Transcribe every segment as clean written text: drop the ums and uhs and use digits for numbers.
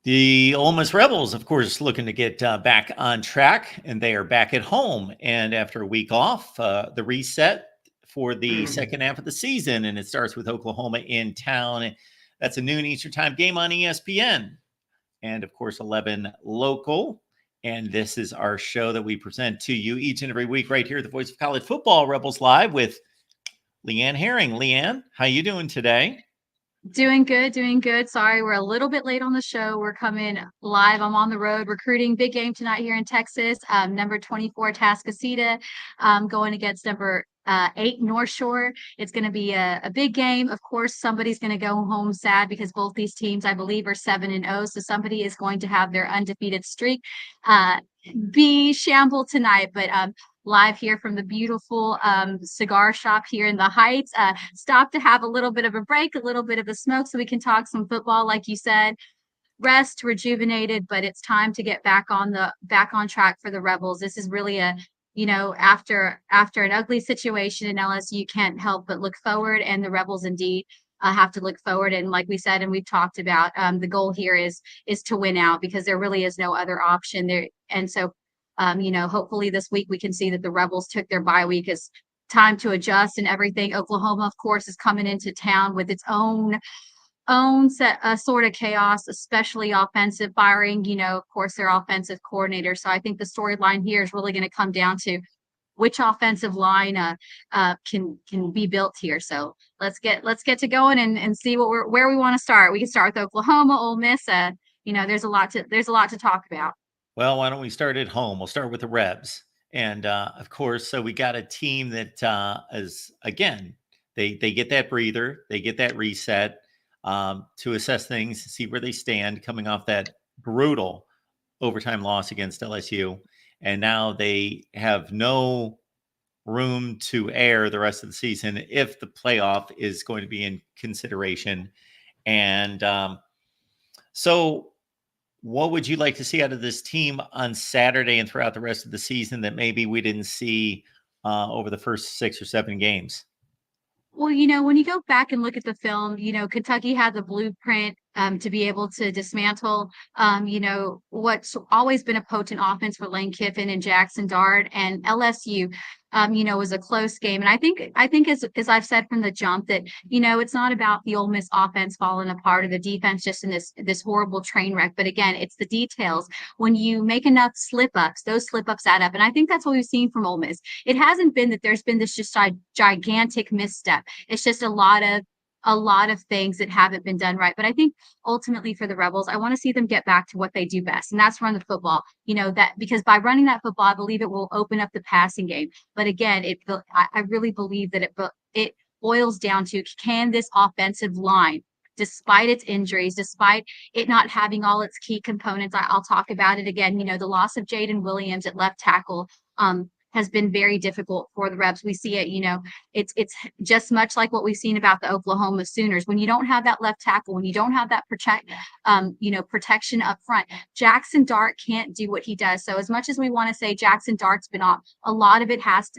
The Ole Miss Rebels, of course, looking to get back on track, and they are back at home. And after a week off, the reset for the second half of the season, and it starts with Oklahoma in town. That's a noon Eastern time game on ESPN, and of course, 11 local. And this is our show that we present to you each and every week right here at the Voice of College Football, Rebels Live, with Leanne Herring. Leanne, how you doing today? Doing good, doing good. Sorry, we're a little bit late on the show. We're coming live. I'm on the road recruiting. Big game tonight here in Texas. Number 24 Tascasita going against number 8 North Shore. It's going to be a big game. Of course, somebody's going to go home sad because both these teams, I believe, are 7-0. So somebody is going to have their undefeated streak be shambled tonight. But live here from the beautiful cigar shop here in the Heights. Stop to have a little bit of a break, a little bit of a smoke so we can talk some football, like you said. Rest, rejuvenated, but it's time to get back on track for the Rebels. This is really after an ugly situation in LSU, you can't help but look forward, and the Rebels indeed have to look forward. And like we said, and we've talked about, the goal here is to win out because there really is no other option there. And so hopefully this week we can see that the Rebels took their bye week as time to adjust and everything. Oklahoma, of course, is coming into town with its own set sort of chaos, especially offensive firing. Of course, their offensive coordinator. So I think the storyline here is really going to come down to which offensive line can be built here. So let's get to going and see where we want to start. We can start with Oklahoma, Ole Miss. There's a lot to talk about. Well, why don't we start at home? We'll start with the Rebs. And of course, so we got a team that is, again, they get that breather, they get that reset to assess things, see where they stand coming off that brutal overtime loss against LSU. And now they have no room to air the rest of the season if the playoff is going to be in consideration. And so what would you like to see out of this team on Saturday and throughout the rest of the season that maybe we didn't see over the first 6 or 7 games? Well, when you go back and look at the film, Kentucky had the blueprint to be able to dismantle, what's always been a potent offense for Lane Kiffin and Jackson Dart, and LSU, was a close game. And I think as I've said from the jump that, it's not about the Ole Miss offense falling apart or the defense just in this horrible train wreck. But again, it's the details. When you make enough slip ups, those slip ups add up. And I think that's what we've seen from Ole Miss. It hasn't been that there's been this just gigantic misstep. It's just a lot of things that haven't been done right. But I think ultimately for the Rebels, I want to see them get back to what they do best, and that's run the football. That because by running that football, I believe it will open up the passing game. But again, I really believe that it boils down to, can this offensive line, despite its injuries, despite it not having all its key components, I'll talk about it again. The loss of Jaden Williams at left tackle has been very difficult for the Rebs. We see it, it's just much like what we've seen about the Oklahoma Sooners. When you don't have that left tackle, when you don't have that protection up front, Jackson Dart can't do what he does. So as much as we want to say Jackson Dart's been off, a lot of it has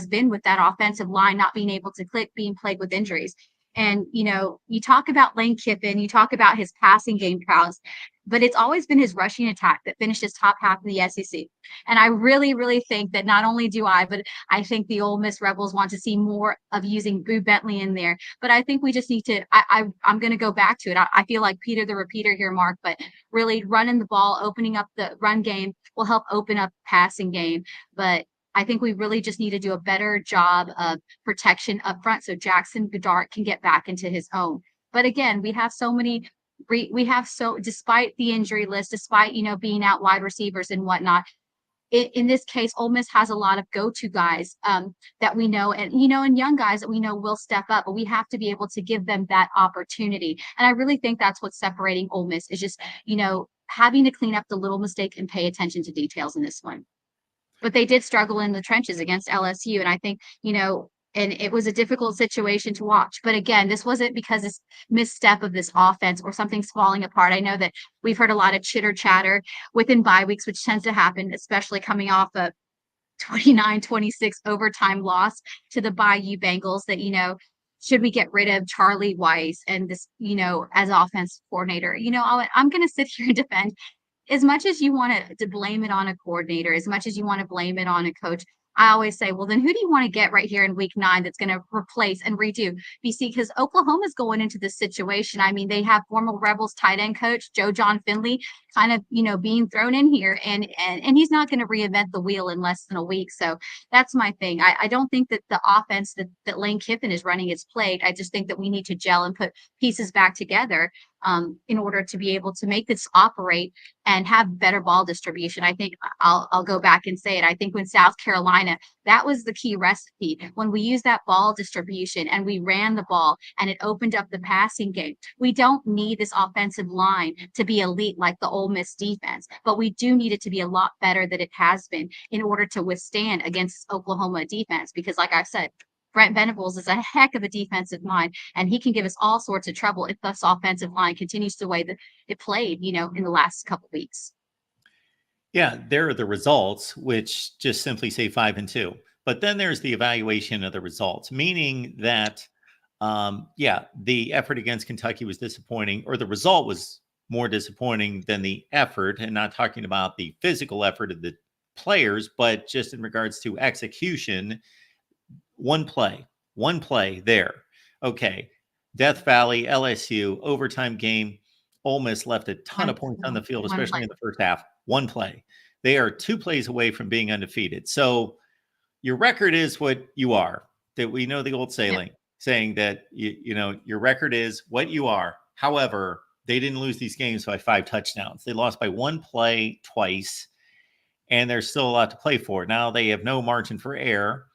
been with that offensive line not being able to click, being plagued with injuries. And, you talk about Lane Kiffin, you talk about his passing game prowess, but it's always been his rushing attack that finishes top half of the SEC. And I really, really think that not only do I, but I think the Ole Miss Rebels want to see more of using Boo Bentley in there. But I think we just need to, I'm going to go back to it. I feel like Peter the Repeater here, Mark, but really running the ball, opening up the run game will help open up the passing game. But I think we really just need to do a better job of protection up front so Jackson Dart can get back into his own. But again, despite the injury list, despite, being out wide receivers and whatnot, in this case, Ole Miss has a lot of go-to guys that we know, and young guys that we know will step up, but we have to be able to give them that opportunity. And I really think that's what's separating Ole Miss is just, having to clean up the little mistake and pay attention to details in this one. But they did struggle in the trenches against LSU. And I think, and it was a difficult situation to watch. But again, this wasn't because this misstep of this offense or something's falling apart. I know that we've heard a lot of chitter chatter within bye weeks, which tends to happen, especially coming off a 29-26 overtime loss to the Bayou Bengals that, should we get rid of Charlie Weiss and this, as offense coordinator? I'm going to sit here and defend as much as you want to blame it on a coordinator, as much as you want to blame it on a coach, I always say, well, then who do you want to get right here in week 9 that's going to replace and redo BC? Because Oklahoma's going into this situation. I mean, they have former Rebels tight end coach Joe John Finley kind of, being thrown in here, and he's not going to reinvent the wheel in less than a week. So that's my thing. I don't think that the offense that Lane Kiffin is running is played. I just think that we need to gel and put pieces back together in order to be able to make this operate and have better ball distribution. I think I'll go back and say it. I think when South Carolina, that was the key recipe. When we used that ball distribution and we ran the ball and it opened up the passing game. We don't need this offensive line to be elite like the Ole Miss defense, but we do need it to be a lot better than it has been in order to withstand against Oklahoma defense. Because like I said, Brent Venables is a heck of a defensive mind, and he can give us all sorts of trouble if this offensive line continues the way that it played, in the last couple of weeks. Yeah, there are the results, which just simply say 5-2. But then there's the evaluation of the results, meaning that, yeah, the effort against Kentucky was disappointing, or the result was more disappointing than the effort. And not talking about the physical effort of the players, but just in regards to execution. One play there. Okay. Death Valley, LSU, overtime game. Ole Miss left a ton of points on the field, especially in the first half. One play. They are 2 plays away from being undefeated. So your record is what you are. That we know the old saying that your record is what you are. However, they didn't lose these games by 5 touchdowns. They lost by 1 play twice, and there's still a lot to play for. Now they have no margin for error.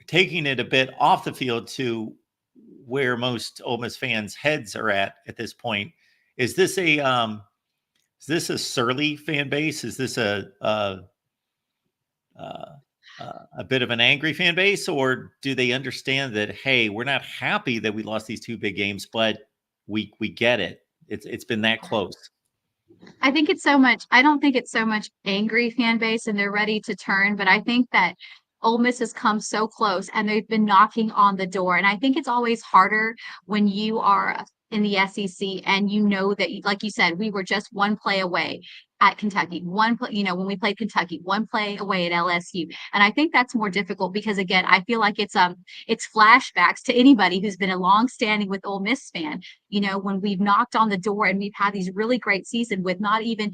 Taking it a bit off the field to where most Ole Miss fans' heads are at this point. Is this a surly fan base? Is this a bit of an angry fan base, or do they understand that, hey, we're not happy that we lost these 2 big games, but we get it. It's been that close. I don't think it's so much angry fan base and they're ready to turn, but I think that Ole Miss has come so close and they've been knocking on the door. And I think it's always harder when you are in the SEC and that, like you said, we were just 1 play away at Kentucky, 1 play, when we played Kentucky, 1 play away at LSU. And I think that's more difficult because again, I feel like it's flashbacks to anybody who's been a long-standing with Ole Miss fan, when we've knocked on the door and we've had these really great seasons with not even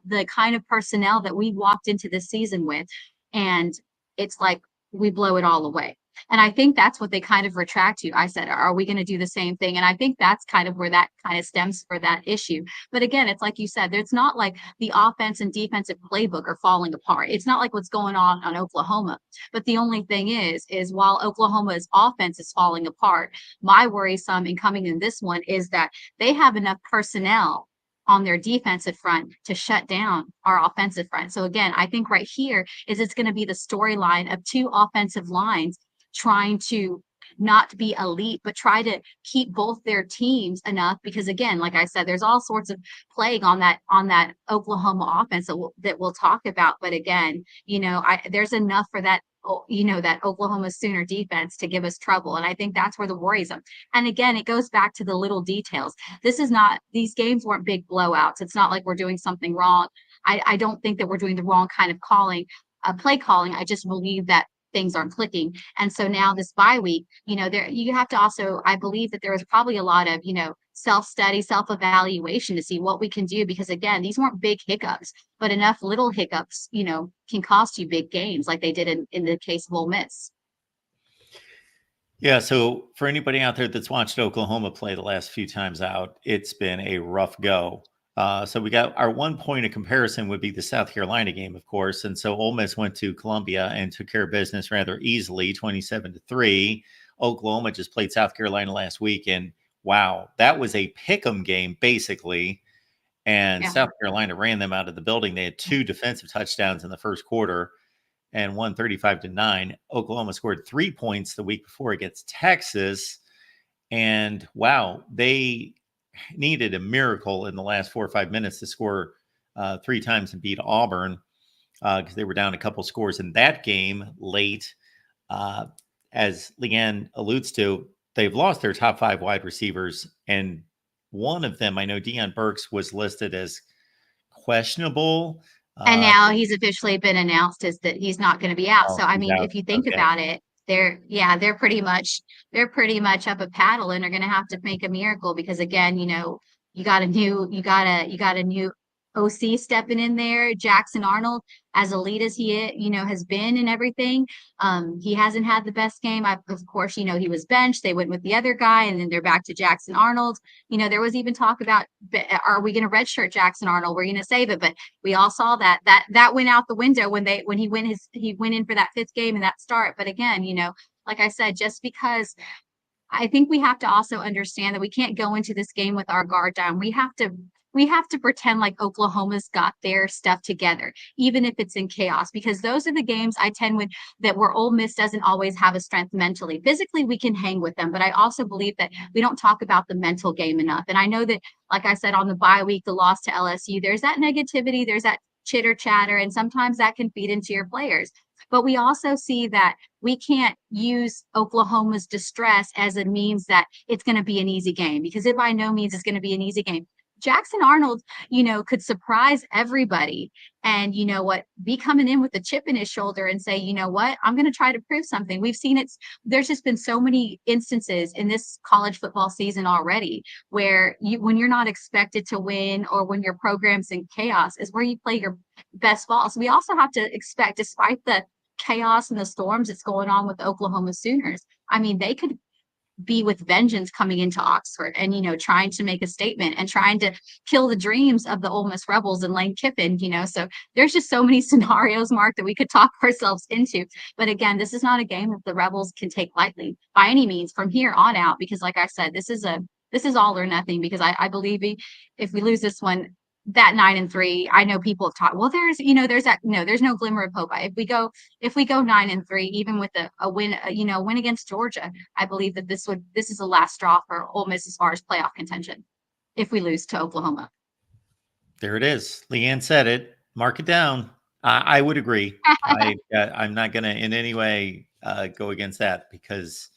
the kind of personnel that we walked into this season with. And it's like we blow it all away. And I think that's what they kind of retract to. I said, are we going to do the same thing? And I think that's kind of where that kind of stems for that issue. But again, it's like you said, it's not like the offense and defensive playbook are falling apart. It's not like what's going on Oklahoma. But the only thing is while Oklahoma's offense is falling apart, my worrisome in coming in this one is that they have enough personnel on their defensive front to shut down our offensive front. So again, I think right here is it's going to be the storyline of 2 offensive lines trying to not be elite, but try to keep both their teams enough. Because again, like I said, there's all sorts of plague on that Oklahoma offense that we'll talk about. But again, there's enough for that that Oklahoma Sooner defense to give us trouble. And I think that's where the worries are. And again, it goes back to the little details. These games weren't big blowouts. It's not like we're doing something wrong. I don't think that we're doing the wrong kind of play calling. I just believe that things aren't clicking. And so now this bye week, you have to also, I believe that there was probably a lot of, self-study, self-evaluation to see what we can do. Because again, these weren't big hiccups, but enough little hiccups, can cost you big games like they did in the case of Ole Miss. Yeah. So for anybody out there that's watched Oklahoma play the last few times out, it's been a rough go. So we got our 1 point of comparison would be the South Carolina game, of course. And so Ole Miss went to Columbia and took care of business rather easily, 27-3. Oklahoma just played South Carolina last week, and wow, that was a pick'em game basically. And South Carolina ran them out of the building. They had 2 defensive touchdowns in the first quarter and won 35-9. Oklahoma scored 3 points the week before against Texas. And wow, they needed a miracle in the last 4 or 5 minutes to score 3 times and beat Auburn because they were down a couple scores in that game late. as Leanne alludes to, they've lost their top 5 wide receivers, and one of them, I know Deion Burks was listed as questionable. And Uh, now he's officially been announced as that he's not going to be out. oh, So I he's mean, out. if you think Okay. about it, they're pretty much up a paddle and are going to have to make a miracle because again, you got a new OC stepping in there. Jackson Arnold, as elite as has been and everything, he hasn't had the best game. Of course, he was benched. They went with the other guy, and then they're back to Jackson Arnold. There was even talk about, are we going to redshirt Jackson Arnold? We're going to save it, but we all saw that went out the window when he went in for that 5th game and that start. But again, like I said, just because I think we have to also understand that we can't go into this game with our guard down. We have to pretend like Oklahoma's got their stuff together, even if it's in chaos, because those are the games I tend with that where Ole Miss doesn't always have a strength mentally. Physically, we can hang with them, but I also believe that we don't talk about the mental game enough. And I know that, like I said, on the bye week, the loss to LSU, there's that negativity, there's that chitter chatter, and sometimes that can feed into your players. But we also see that we can't use Oklahoma's distress as a means that it's going to be an easy game, because it by no means is going to be an easy game. Jackson Arnold, could surprise everybody and be coming in with a chip in his shoulder and say, what, I'm going to try to prove something. We've seen there's just been so many instances in this college football season already where when you're not expected to win or when your program's in chaos is where you play your best ball. So we also have to expect, despite the chaos and the storms that's going on with the Oklahoma Sooners. I mean, they could be with vengeance coming into Oxford and, trying to make a statement and trying to kill the dreams of the Ole Miss Rebels and Lane Kiffin. So there's just so many scenarios, Mark, that we could talk ourselves into. But again, this is not a game that the Rebels can take lightly by any means from here on out, because like I said, this is all or nothing, because I believe if we lose this one, that 9-3, I know people have talked, well, there's that, no, there's no glimmer of hope. If we go 9-3, even with a win, win against Georgia, I believe that this is the last straw for Ole Miss as far as playoff contention if we lose to Oklahoma. There it is. Leanne said it. Mark it down. I would agree. I'm not going to in any way go against that, because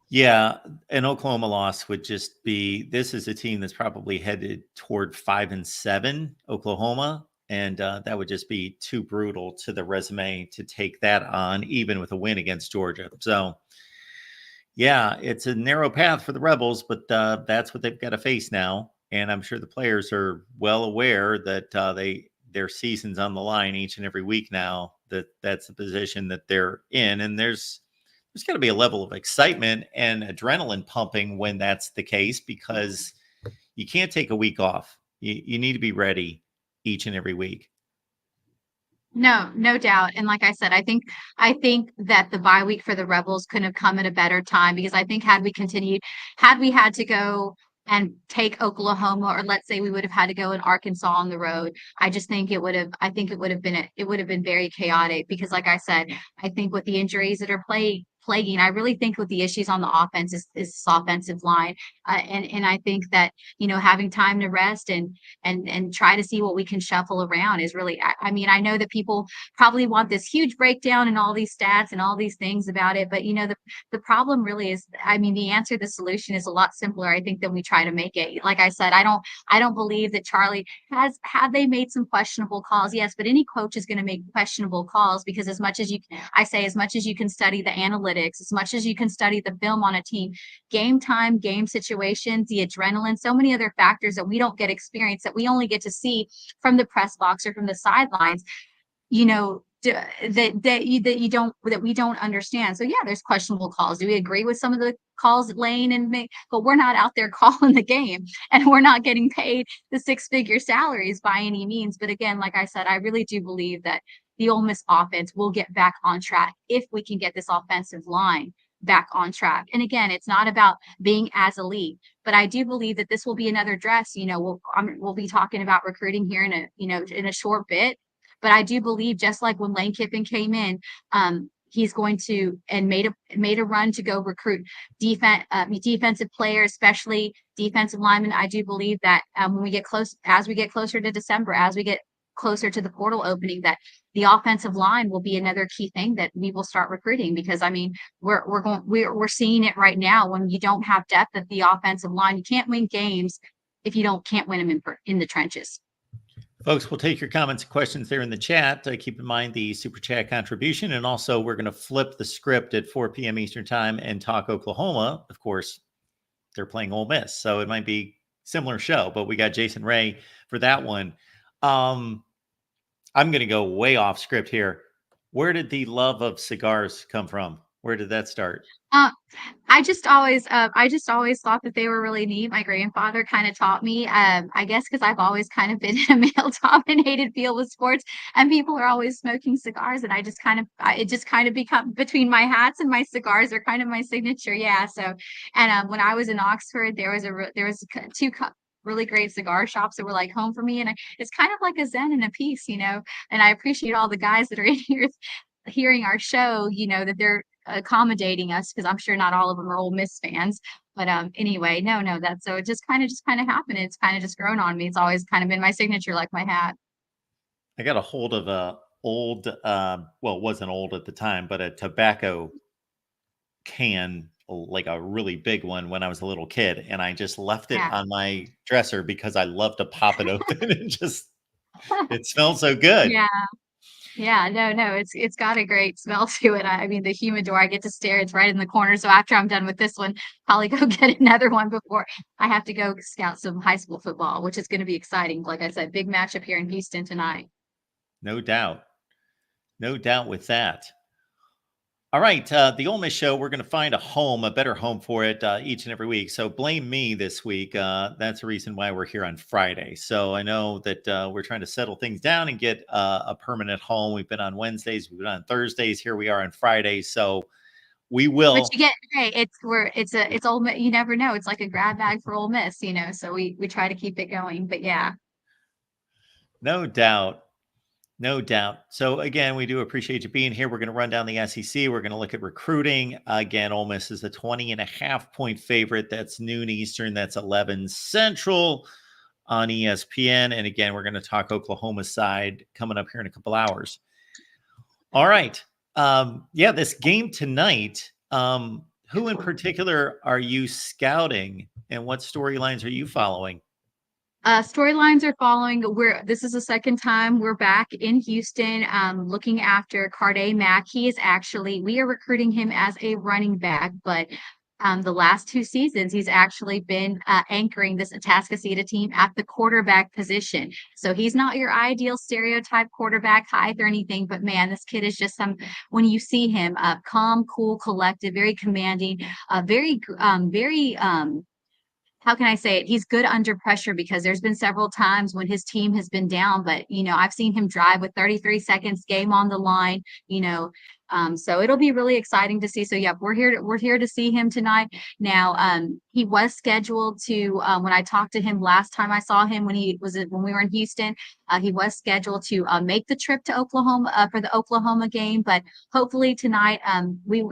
yeah, an Oklahoma loss would just be, this is a team that's probably headed toward 5-7, Oklahoma. And that would just be too brutal to the resume to take that on, even with a win against Georgia. So, yeah, it's a narrow path for the Rebels, but that's what they've got to face now. And I'm sure the players are well aware that their season's on the line each and every week now. That's the position that they're in, and there's got to be a level of excitement and adrenaline pumping when that's the case, because you can't take a week off. You need to be ready each and every week. No, no doubt. And like I said, I think that the bye week for the Rebels couldn't have come at a better time, because I think had we had to go and take Oklahoma, or let's say we would have had to go in Arkansas on the road, I think it would have been very chaotic, because like I said, I think with the injuries that are plaguing, I really think with the issues on the offense is this offensive line. And I think that, having time to rest and try to see what we can shuffle around is really, I mean, I know that people probably want this huge breakdown and all these stats and all these things about it, but the problem really is, I mean, the solution is a lot simpler, I think, than we try to make it. Like I said, I don't believe that Charlie had they made some questionable calls, yes, but any coach is going to make questionable calls, because as much as you can study the analytics, as much as you can study the film on a team, game time, game situations, the adrenaline, so many other factors that we don't get experience, that we only get to see from the press box or from the sidelines, that we don't understand. So yeah, there's questionable calls. Do we agree with some of the calls that Lane and make? But we're not out there calling the game, and we're not getting paid the 6-figure salaries by any means. But again, like I said, I really do believe that the Ole Miss offense will get back on track if we can get this offensive line back on track. And again, it's not about being as elite, but I do believe that this will be another dress. We'll be talking about recruiting here in a short bit. But I do believe, just like when Lane Kiffin came in, he's going to and made a run to go recruit defensive players, especially defensive linemen. I do believe that when we get closer to December, as we get closer to the portal opening, that the offensive line will be another key thing that we will start recruiting, because I mean we're seeing it right now. When you don't have depth at the offensive line, you can't win games if you can't win them in the trenches. Folks, we'll take your comments and questions there in the chat. Keep in mind the super chat contribution. And also, we're going to flip the script at 4 p.m. Eastern time and talk Oklahoma. Of course, they're playing Ole Miss, so it might be similar show, but we got Jason Ray for that one. I'm going to go way off script here. Where did the love of cigars come from? Where did that start? Uh, I just always thought that they were really neat. My grandfather kind of taught me, I guess because I've always kind of been in a male-dominated field with sports, and people are always smoking cigars, and it just kind of become between my hats and my cigars are kind of my signature. Yeah. So, and when I was in Oxford, there was really great cigar shops that were like home for me, and it's kind of like a zen and a peace, you know. And I appreciate all the guys that are in here hearing our show, you know, that they're accommodating us, because I'm sure not all of them are Ole Miss fans. But anyway, no, that's so it just kind of happened. It's kind of just grown on me. It's always kind of been my signature, like my hat. I got a hold of a old, well, it wasn't old at the time, but a tobacco can, like a really big one, when I was a little kid, and I just left it Yeah. on my dresser because I love to pop it open and just it smells so good. Yeah. Yeah, no, it's got a great smell to it. I mean, the humidor, I get to stare, it's right in the corner. So after I'm done with this one, probably go get another one before I have to go scout some high school football, which is going to be exciting. Like I said, big matchup here in Houston tonight. No doubt. No doubt with that. All right, the Ole Miss show, we're going to find a home, a better home for it each and every week. So blame me this week. That's the reason why we're here on Friday. So I know that we're trying to settle things down and get a permanent home. We've been on Wednesdays, we've been on Thursdays. Here we are on Fridays. So we But will, you get, hey, it's Ole Miss. You never know. It's like a grab bag for Ole Miss, you know. So we try to keep it going. But yeah. no doubt. No doubt. So again, we do appreciate you being here. We're going to run down the SEC. We're going to look at recruiting. Again, Ole Miss is a 20.5 point favorite. That's noon Eastern. That's 11 Central on ESPN. And again, we're going to talk Oklahoma side coming up here in a couple hours. All right. Yeah, this game tonight. Who in particular are you scouting, and what storylines are you following? Storylines are following. This is the second time we're back in Houston, looking after Carday Mack. We are recruiting him as a running back, but the last 2 seasons, he's actually been anchoring this Atascocita team at the quarterback position. So he's not your ideal stereotype quarterback height or anything, but man, this kid is just when you see him, calm, cool, collected, very commanding, very how can I say it? He's good under pressure, because there's been several times when his team has been down, but you know, I've seen him drive with 33 seconds, game on the line, you know. So it'll be really exciting to see. So yeah, we're here to see him tonight. Now, he was scheduled to when I talked to him last time I saw him when we were in Houston, he was scheduled to make the trip to Oklahoma for the Oklahoma game, but hopefully tonight,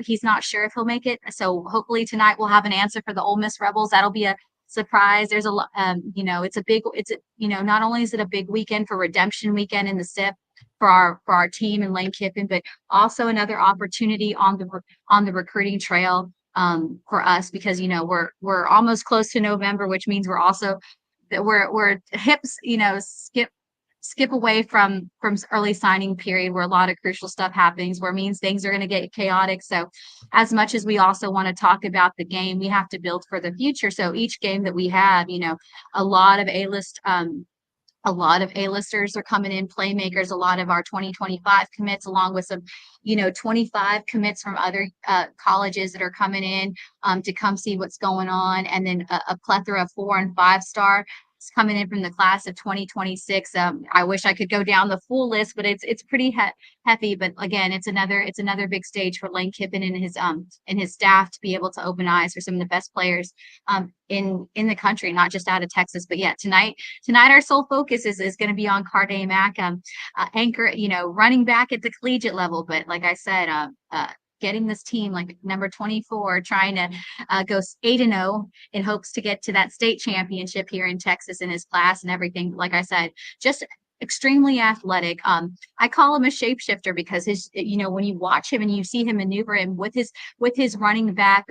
he's not sure if he'll make it. So hopefully tonight we'll have an answer for the Ole Miss Rebels. That'll be a surprise. There's a lot, you know, not only is it a big weekend for redemption weekend in the SIP for our team in Lane Kiffin, but also another opportunity on the recruiting trail for us, because you know we're almost close to November, which means we're hips, you know, skip away from early signing period, where a lot of crucial stuff happens, where it means things are going to get chaotic. So as much as we also want to talk about the game, we have to build for the future. So each game that we have, you know, a lot of A-listers are coming in, playmakers, a lot of our 2025 commits, along with some, you know, 25 commits from other colleges that are coming in to come see what's going on. And then a plethora of 4 and 5-star coming in from the class of 2026. I wish I could go down the full list, but it's pretty heavy. But again, it's another big stage for Lane Kiffin and his staff to be able to open eyes for some of the best players in the country, not just out of Texas. But yeah, tonight our sole focus is going to be on Carday Mack, anchor, you know, running back at the collegiate level. But like I said, getting this team like number 24, trying to go 8-0 in hopes to get to that state championship here in Texas in his class and everything. Like I said, just extremely athletic. I call him a shapeshifter because his, when you watch him and you see him maneuver and with his running back,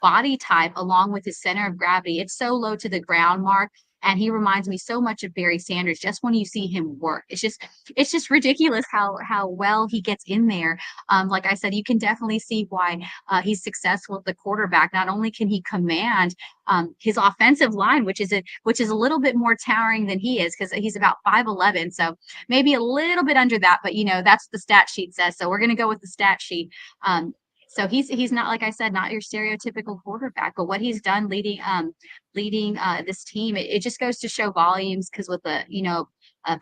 body type along with his center of gravity, it's so low to the ground, Mark. And he reminds me so much of Barry Sanders just when you see him work. It's just ridiculous how well he gets in there. Like I said, you can definitely see why he's successful at the quarterback. Not only can he command his offensive line, which is a little bit more towering than he is because he's about 5'11", so maybe a little bit under that, but that's what the stat sheet says. So we're going to go with the stat sheet. So he's not, like I said, not your stereotypical quarterback, but what he's done leading this team, it just goes to show volumes because with a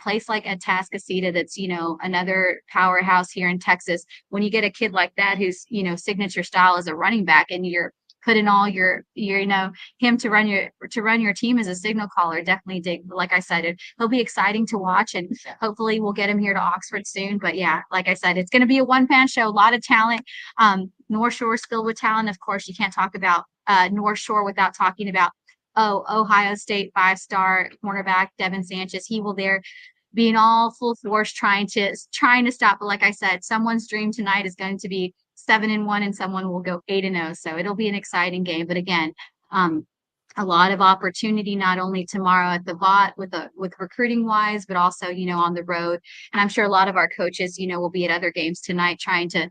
place like Atascocita, that's another powerhouse here in Texas. When you get a kid like that whose signature style is a running back, and you're putting all your him to run your team as a signal caller, definitely dig. Like I said, he'll be exciting to watch, and hopefully we'll get him here to Oxford soon. But yeah, like I said, it's going to be a one-man show, a lot of talent. North Shore's filled with talent. Of course, you can't talk about North Shore without talking about Ohio State 5-star cornerback Devin Sanchez. He will there being all full force trying to stop. But like I said, someone's dream tonight is going to be 7-1, and someone will go 8-0. So it'll be an exciting game. But again, a lot of opportunity not only tomorrow at the VOT with recruiting wise, but also on the road. And I'm sure a lot of our coaches will be at other games tonight trying to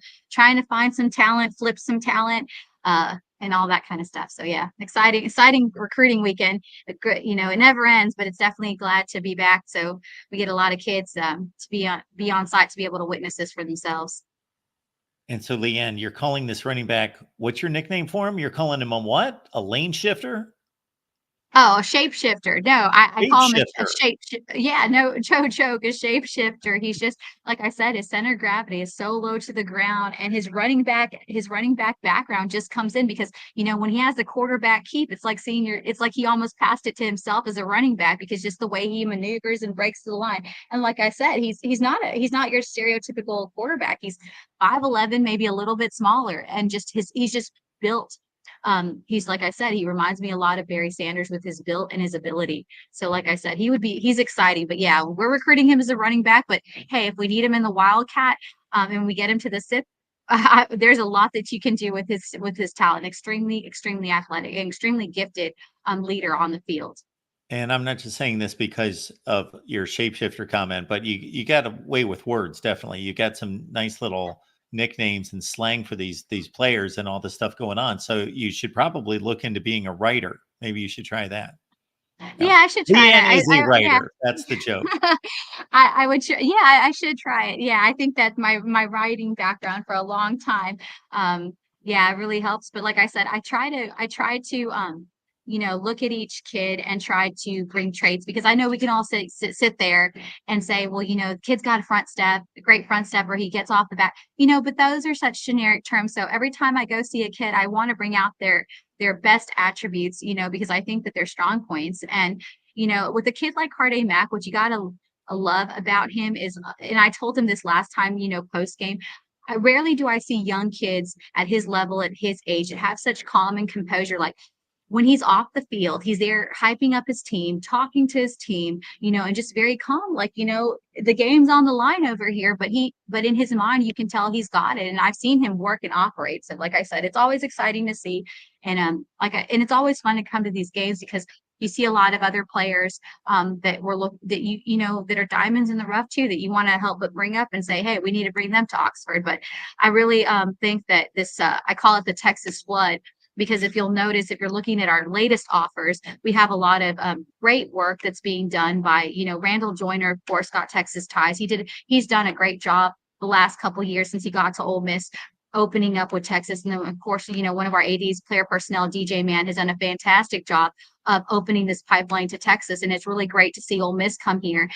find some talent, flip some talent. And all that kind of stuff. So yeah, exciting recruiting weekend. It never ends, but it's definitely glad to be back. So we get a lot of kids to be on site to be able to witness this for themselves. And so, Leanne, you're calling this running back, what's your nickname for him? You're calling him a what? A lane shifter? Oh, a shapeshifter. No, I Shape call him a shifter. shape. Yeah, no, Joe Choke, a shapeshifter. He's just like I said, his center of gravity is so low to the ground, and his running back background just comes in because when he has the quarterback keep, it's like he almost passed it to himself as a running back because just the way he maneuvers and breaks the line. And like I said, he's not your stereotypical quarterback. He's 5'11", maybe a little bit smaller, and he's just built. He's like I said, he reminds me a lot of Barry Sanders with his build and his ability. So, like I said, he's exciting. But yeah, we're recruiting him as a running back. But hey, if we need him in the Wildcat, and we get him to the SIP, there's a lot that you can do with his talent. Extremely athletic, and extremely gifted leader on the field. And I'm not just saying this because of your shapeshifter comment, but you got a way with words, definitely. You got some nice little nicknames and slang for these players and all this stuff going on. So you should probably look into being a writer. Maybe you should try that. Yeah, No. I should try Leanne that. is a Yeah. writer. That's the joke. I would, yeah, I should try it. Yeah, I think that my writing background for a long time, yeah, it really helps. But like I said, I try to, look at each kid and try to bring traits because I know we can all sit there and say, well, the kid's got a great front step, or he gets off the back, but those are such generic terms. So every time I go see a kid, I want to bring out their best attributes, because I think that they're strong points. And with a kid like Carday Mack, what you gotta love about him is, and I told him this last time, post game. I rarely do I see young kids at his level, at his age, that have such calm and composure. Like when he's off the field, he's there hyping up his team, talking to his team, and just very calm. Like, the game's on the line over here, but in his mind, you can tell he's got it. And I've seen him work and operate. So, like I said, it's always exciting to see. And and it's always fun to come to these games because you see a lot of other players that are diamonds in the rough too, that you want to help but bring up and say, hey, we need to bring them to Oxford. But I really think that this I call it the Texas flood, because if you'll notice, if you're looking at our latest offers, we have a lot of great work that's being done by, Randall Joyner, of course, got Texas ties. He's done a great job the last couple of years since he got to Ole Miss, opening up with Texas. And then, of course, one of our ADs, player personnel, DJ Man, has done a fantastic job of opening this pipeline to Texas. And it's really great to see Ole Miss come here,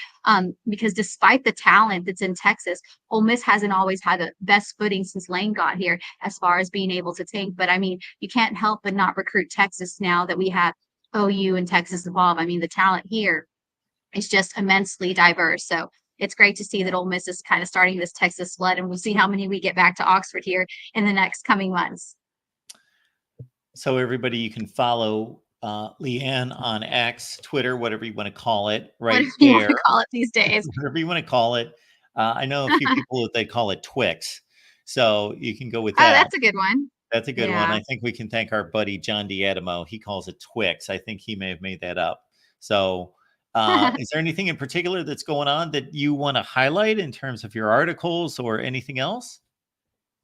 because despite the talent that's in Texas, Ole Miss hasn't always had the best footing since Lane got here as far as being able to tank. But I mean, you can't help but not recruit Texas now that we have OU and Texas involved. I mean, the talent here is just immensely diverse. So it's great to see that Ole Miss is kind of starting this Texas flood, and we'll see how many we get back to Oxford here in the next coming months. So everybody, you can follow Leanne on X, Twitter, whatever you want to call it, Whatever right you want to there, call it these days. whatever you want to call it. I know a few people that they call it Twix, so you can go with Oh, that. that's a good one. That's a good one. Yeah. I think we can thank our buddy John Diadamo. He calls it Twix. I think he may have made that up. So, is there anything in particular that's going on that you want to highlight in terms of your articles or anything else?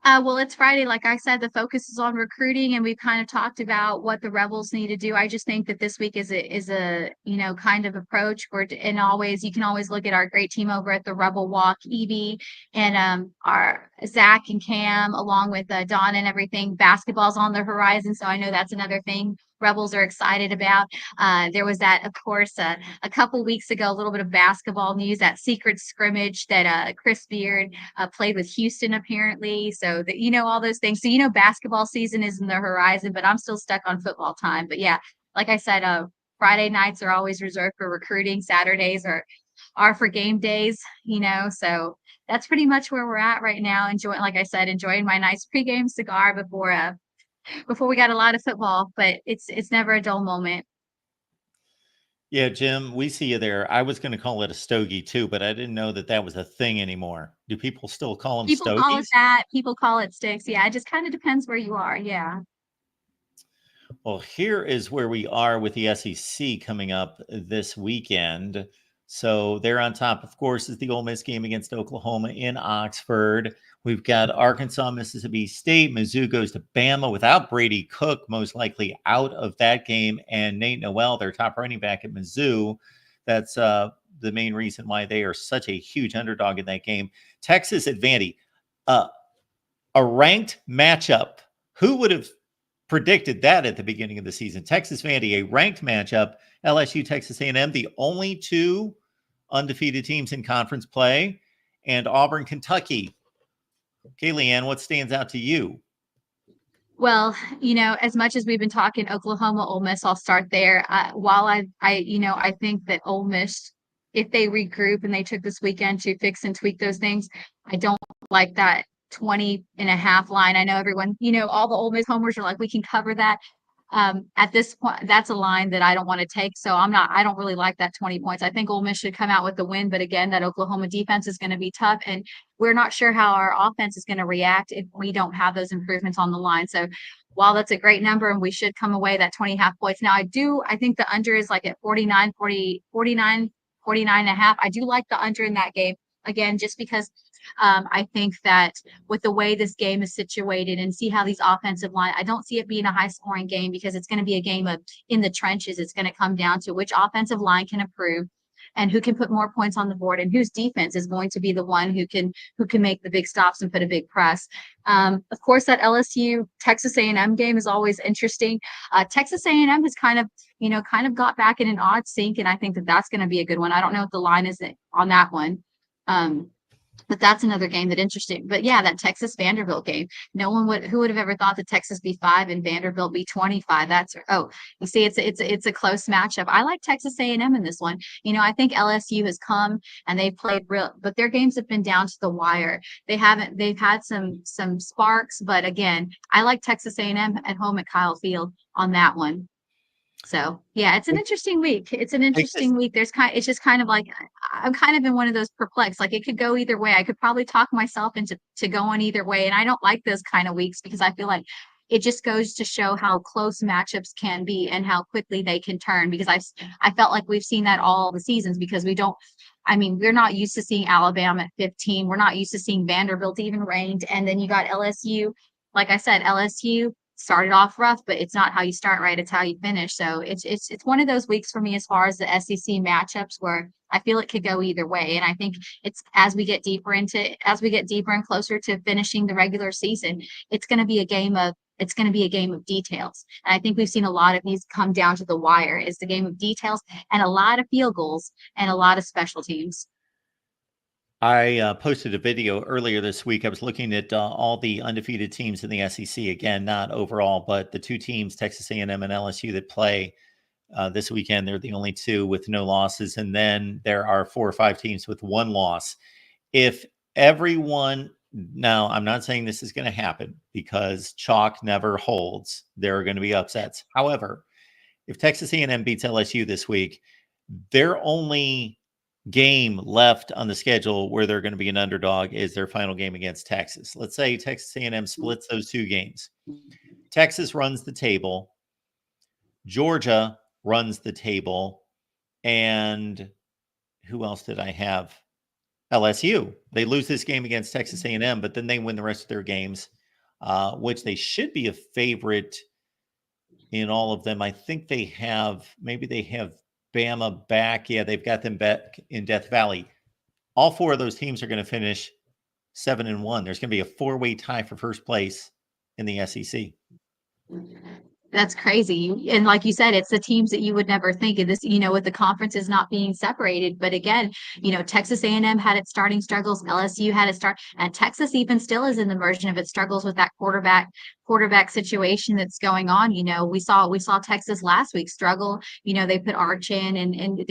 Well, it's Friday. Like I said, the focus is on recruiting, and we've kind of talked about what the Rebels need to do. I just think that this week is a kind of approach where, and always you can always look at our great team over at the Rebel Walk, Evie and our Zach and Cam, along with Don and everything. Basketball's on the horizon, so I know that's another thing Rebels are excited about. There was that, of course, a couple weeks ago, a little bit of basketball news, that secret scrimmage that Chris Beard played with Houston apparently. So that all those things. So basketball season is in the horizon, but I'm still stuck on football time. But yeah, like I said, Friday nights are always reserved for recruiting. Saturdays are for game days. So that's pretty much where we're at right now. Enjoying, like I said, enjoying my nice pregame cigar before we got a lot of football. But it's never a dull moment. Yeah, Jim, we see you there. I was going to call it a stogie too, but I didn't know that that was a thing anymore. Do people still call them People call it stogies? that. People call it sticks. Yeah, it just kind of depends where you are. Yeah. Well, here is where we are with the SEC coming up this weekend. So they're on top, of course, is the Ole Miss game against Oklahoma in Oxford. We've got Arkansas, Mississippi State. Mizzou goes to Bama without Brady Cook, most likely out of that game, and Nate Noel, their top running back at Mizzou. That's the main reason why they are such a huge underdog in that game. Texas at Vandy, uh, a ranked matchup. Who would have predicted that at the beginning of the season? Texas Vandy, a ranked matchup. LSU, Texas A&M, the only two undefeated teams in conference play, and Auburn, Kentucky. Okay, Leanne, what stands out to you? Well, as much as we've been talking Oklahoma, Ole Miss, I'll start there. While I think that Ole Miss, if they regroup and they took this weekend to fix and tweak those things, I don't like that 20.5 line. I know everyone, all the Ole Miss homers are like, we can cover that. At this point, that's a line that I don't want to take. So I don't really like that 20 points. I think Ole Miss should come out with the win, but again, that Oklahoma defense is going to be tough, and we're not sure how our offense is going to react if we don't have those improvements on the line. So while that's a great number and we should come away that 20.5 points. Now I think the under is like at 49, 40, 49, 49.5. I do like the under in that game again, just because I think that with the way this game is situated and see how these offensive line, I don't see it being a high scoring game because it's going to be a game of in the trenches. It's going to come down to which offensive line can improve and who can put more points on the board and whose defense is going to be the one who can make the big stops and put a big press. Of course, that LSU Texas A&M game is always interesting. Texas A&M has kind of got back in an odd sync, and I think that that's going to be a good one. I don't know what the line is on that one. Um, but that's another game that interesting. But yeah, that Texas Vanderbilt game. Who would have ever thought that Texas be 5 and Vanderbilt be 25? You see, it's a close matchup. I like Texas A&M in this one. I think LSU has come and they've played real, but their games have been down to the wire. They've had some sparks, but again, I like Texas A&M at home at Kyle Field on that one. So yeah, it's an interesting week. It's an Texas, interesting week. It's just kind of like I'm kind of in one of those perplexed. Like it could go either way. I could probably talk myself into going either way. And I don't like those kind of weeks because I feel like it just goes to show how close matchups can be and how quickly they can turn. Because I felt like we've seen that all the seasons because we don't. I mean, we're not used to seeing Alabama at 15. We're not used to seeing Vanderbilt even ranked. And then you got LSU. Like I said, LSU started off rough, but it's not how you start right, it's how you finish. So it's one of those weeks for me as far as the SEC matchups where I feel it could go either way. And I think it's as we get deeper and closer to finishing the regular season, it's going to be a game of details. And I think we've seen a lot of these come down to the wire. It's the game of details and a lot of field goals and a lot of special teams. I posted a video earlier this week. I was looking at all the undefeated teams in the SEC. Again, not overall, but the two teams, Texas A&M and LSU, that play this weekend. They're the only two with no losses, and then there are 4 or 5 teams with one loss. If everyone, now I'm not saying this is going to happen because chalk never holds. There are going to be upsets. However, if Texas A&M beats LSU this week, their only game left on the schedule where they're going to be an underdog is their final game against Texas. Let's say Texas A&M splits those two games. Texas runs the table. Georgia runs the table. And who else did I have? LSU. They lose this game against Texas A&M, but then they win the rest of their games, which they should be a favorite in all of them. I think they have Bama back. Yeah, they've got them back in Death Valley. All four of those teams are going to finish 7-1. There's going to be a four-way tie for first place in the SEC. That's crazy. And like you said, it's the teams that you would never think of this, with the conferences not being separated. But again, Texas A&M had its starting struggles, LSU had its start, and Texas even still is in the version of its struggles with that quarterback situation that's going on. We saw Texas last week struggle. They put Arch in, and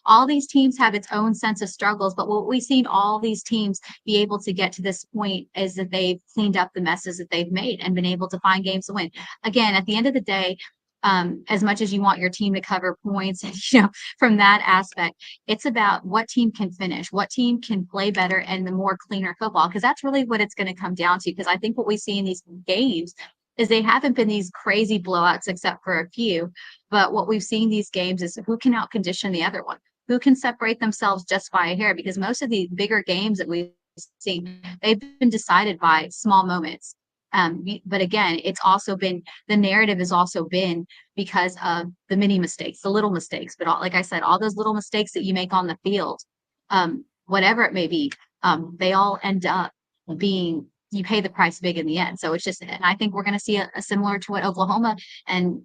all these teams have its own sense of struggles. But what we've seen all these teams be able to get to this point is that they've cleaned up the messes that they've made and been able to find games to win. Again, at the end of the day, as much as you want your team to cover points, from that aspect, it's about what team can finish, what team can play better, and the more cleaner football, because that's really what it's going to come down to. Because I think what we see in these games is they haven't been these crazy blowouts except for a few, but what we've seen these games is who can outcondition the other one, who can separate themselves just by a hair, because most of the bigger games that we've seen, they've been decided by small moments. But again, it's also been, the narrative has also been because of the mini mistakes, the little mistakes. But like I said, all those little mistakes that you make on the field, whatever it may be, they all end up being, you pay the price big in the end. So it's just, and I think we're going to see a similar to what Oklahoma and,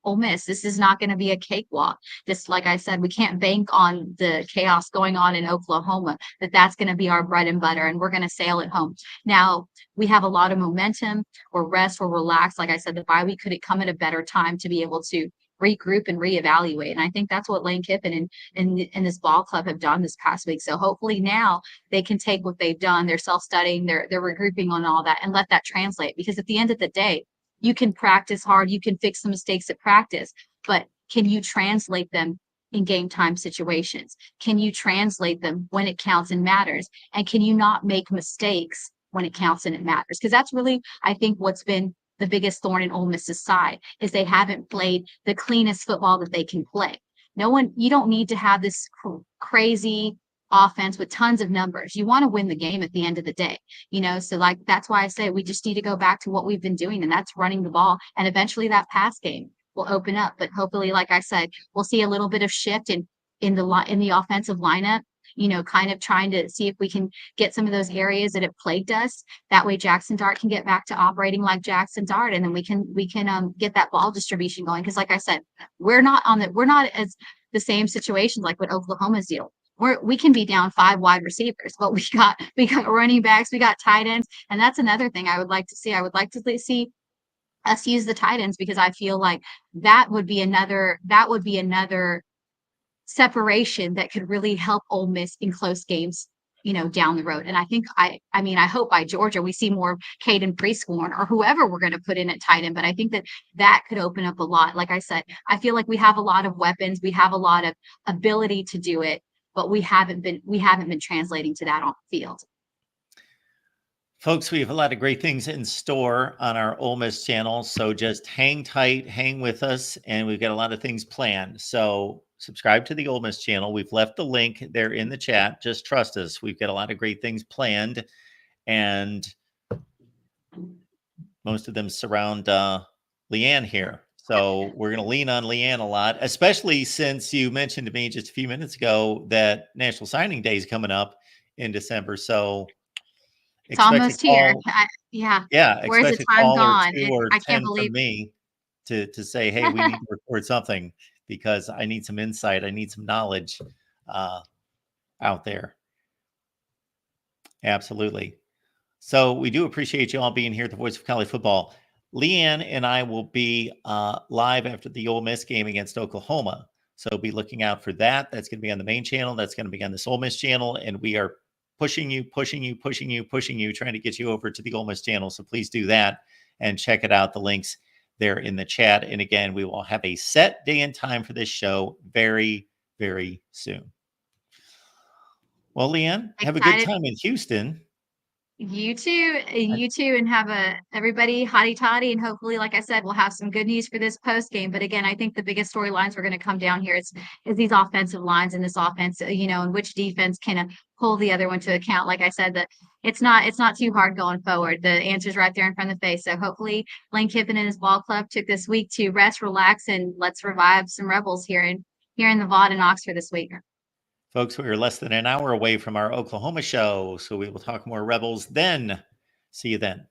Ole Miss, this is not going to be a cakewalk. Just like I said, we can't bank on the chaos going on in Oklahoma, that's going to be our bread and butter, and we're going to sail it home. Now, we have a lot of momentum, or rest, or relax. Like I said, the bye week could come at a better time to be able to regroup and reevaluate. And I think that's what Lane Kiffin and this ball club have done this past week. So hopefully now they can take what they've done, they're self-studying, they're regrouping on all that, and let that translate. Because at the end of the day, you can practice hard, you can fix the mistakes at practice, but can you translate them in game time situations? Can you translate them when it counts and matters? And can you not make mistakes when it counts and it matters? Because that's really, I think, what's been the biggest thorn in Ole Miss's side, is they haven't played the cleanest football that they can play. You don't need to have this crazy offense with tons of numbers. You want to win the game at the end of the day, so like, that's why I say we just need to go back to what we've been doing, and that's running the ball. And eventually that pass game will open up. But hopefully, like I said, we'll see a little bit of shift in the offensive lineup, kind of trying to see if we can get some of those areas that have plagued us. That way Jackson Dart can get back to operating like Jackson Dart, and then we can get that ball distribution going. Because like I said, we're not as the same situations like what Oklahoma's deal. We can be down 5 wide receivers, but we got running backs, we got tight ends, and that's another thing I would like to see. I would like to see us use the tight ends, because I feel like that would be another separation that could really help Ole Miss in close games, down the road. And I think, I hope by Georgia we see more Caden Prescorn or whoever we're going to put in at tight end. But I think that could open up a lot. Like I said, I feel like we have a lot of weapons, we have a lot of ability to do it, but we haven't been translating to that on the field. Folks, we have a lot of great things in store on our Ole Miss channel, so just hang tight, hang with us, and we've got a lot of things planned. So subscribe to the Ole Miss channel. We've left the link there in the chat. Just trust us. We've got a lot of great things planned, and most of them surround Leanne here. So we're going to lean on Leanne a lot, especially since you mentioned to me just a few minutes ago that National Signing Day is coming up in December. So it's almost here. Yeah, Where's the expect a time call or gone? 2 or I can't 10 believe from me to say, "Hey, we need to record something because I need some insight. I need some knowledge out there." Absolutely. So we do appreciate you all being here at the Voice of College Football. Leanne and I will be live after the Ole Miss game against Oklahoma. So be looking out for that. That's going to be on the main channel. That's going to be on this Ole Miss channel. And we are pushing you, trying to get you over to the Ole Miss channel. So please do that and check it out. The links there in the chat. And again, we will have a set day and time for this show very, very soon. Well, Leanne, have a good Excited. time in Houston. You too, and have a everybody hotty toddy, and hopefully, like I said, we'll have some good news for this post game. But again, I think the biggest storylines we're going to come down here is these offensive lines and this offense, and which defense can pull the other one to account. Like I said, that it's not too hard going forward. The answer's right there in front of the face. So hopefully, Lane Kiffin and his ball club took this week to rest, relax, and let's revive some Rebels here in the VOD in Oxford this week. Folks, we are less than an hour away from our Oklahoma show, so we will talk more Rebels then. See you then.